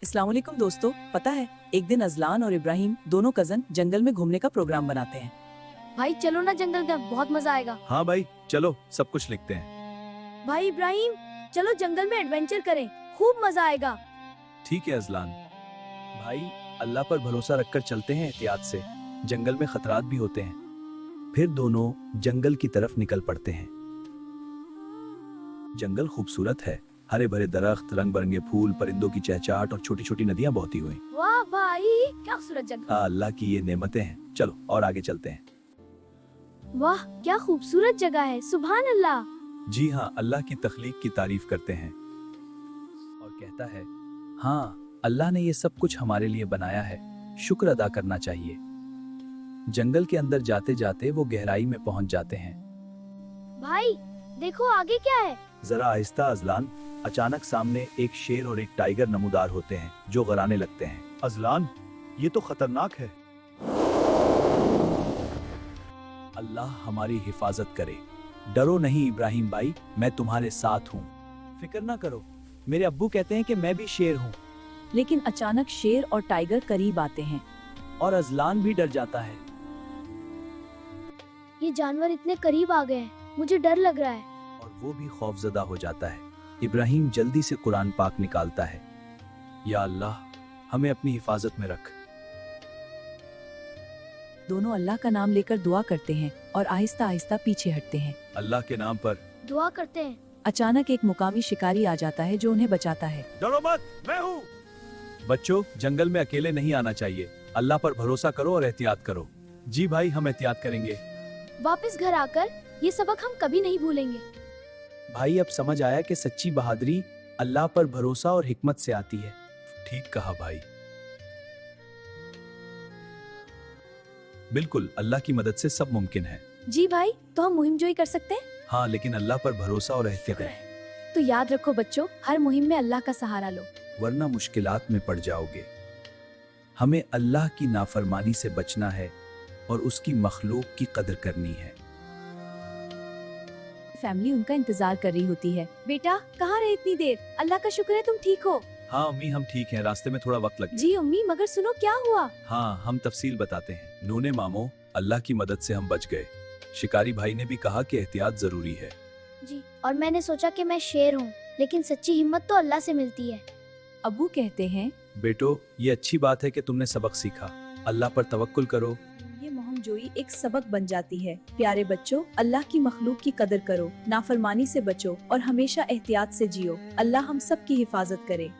अस्सलाम वालेकुम दोस्तों, पता है एक दिन अजलान और इब्राहिम दोनों कजन जंगल में घूमने का प्रोग्राम बनाते हैं। भाई चलो ना जंगल में, बहुत मजा आएगा। हाँ भाई चलो सब कुछ लिखते हैं। भाई इब्राहिम चलो जंगल में एडवेंचर करें, खूब मजा आएगा। ठीक है अजलान। भाई अल्लाह पर भरोसा रखकर चलते हैं एहतियात से, जंगल में खतरात भी होते हैं। फिर दोनों जंगल की तरफ निकल पड़ते हैं। जंगल खूबसूरत है, हरे भरे दरख्त, रंग बिरंगे फूल, परिंदों की चहचहाट और छोटी छोटी नदियां बहती हुई। वाह भाई क्या खूबसूरत जगह। अल्लाह की ये नेमतें हैं। चलो और आगे चलते हैं। वाह क्या खूबसूरत जगह है, सुभान अल्लाह। जी हाँ, अल्लाह की तख्लीक की तारीफ करते हैं और कहता है, हाँ अल्लाह ने ये सब कुछ हमारे लिए बनाया है, शुक्र अदा करना चाहिए। जंगल के अंदर जाते जाते वो गहराई में पहुंच जाते हैं। भाई देखो आगे क्या है। जरा आहिस्ता अजलान। अचानक सामने एक शेर और एक टाइगर नमूदार होते हैं जो गराने लगते हैं। अजलान ये तो खतरनाक है। अल्लाह हमारी हिफाजत करे। डरो नहीं इब्राहिम भाई, मैं तुम्हारे साथ हूँ। फिक्र ना करो, मेरे अब्बू कहते हैं कि मैं भी शेर हूँ। लेकिन अचानक शेर और टाइगर करीब आते हैं और अजलान भी डर जाता है। ये जानवर इतने करीब आ गए हैं, मुझे डर लग रहा है। और वो भी खौफजदा हो जाता है। इब्राहिम जल्दी से कुरान पाक निकालता है। या अल्लाह हमें अपनी हिफाजत में रख। दोनों अल्लाह का नाम लेकर दुआ करते हैं और आहिस्ता आहिस्ता पीछे हटते हैं। अल्लाह के नाम पर दुआ करते हैं। अचानक एक मुकामी शिकारी आ जाता है जो उन्हें बचाता है। डरो मत, मैं हूँ। बच्चों जंगल में अकेले नहीं आना चाहिए, अल्लाह पर भरोसा करो और एहतियात करो। जी भाई हम एहतियात करेंगे। वापस घर आकर ये सबक हम कभी नहीं भूलेंगे। भाई अब समझ आया कि सच्ची बहादुरी अल्लाह पर भरोसा और हिकमत से आती है। ठीक कहा भाई। बिल्कुल, अल्लाह की मदद से सब मुमकिन है। जी भाई, तो हम मुहिम जोई कर सकते हैं। हाँ लेकिन अल्लाह पर भरोसा और एहतियात है, तो याद रखो बच्चों, हर मुहिम में अल्लाह का सहारा लो, वरना मुश्किलात में पड़ जाओगे। हमें अल्लाह की नाफरमानी से बचना है और उसकी मखलूक की कदर करनी है। फैमिली उनका इंतजार कर रही होती है। बेटा कहाँ रहे इतनी देर? अल्लाह का शुक्र है तुम ठीक हो। हाँ अम्मी हम ठीक हैं, रास्ते में थोड़ा वक्त लग गया। जी अम्मी, मगर सुनो क्या हुआ। हाँ हम तफसील बताते हैं। नूने मामो, अल्लाह की मदद से हम बच गए। शिकारी भाई ने भी कहा कि एहतियात जरूरी है। जी, और मैंने सोचा कि मैं शेर हूँ, लेकिन सच्ची हिम्मत तो अल्लाह से मिलती है। अब्बू कहते हैं, बेटो ये अच्छी बात है कि तुमने सबक सीखा, अल्लाह पर तवक्कुल करो। ये मुहिम जोई एक सबक बन जाती है। प्यारे बच्चों, अल्लाह की मखलूक की कदर करो, नाफरमानी से बचो और हमेशा एहतियात से जियो। अल्लाह हम सब की हिफाजत करे।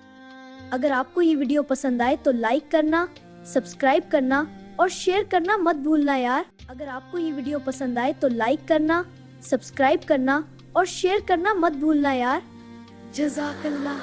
अगर आपको ये वीडियो पसंद आए तो लाइक करना, सब्सक्राइब करना और शेयर करना मत भूलना यार। अगर आपको ये वीडियो पसंद आए तो लाइक करना, सब्सक्राइब करना और शेयर करना मत भूलना यार। जज़ाकल्लाह।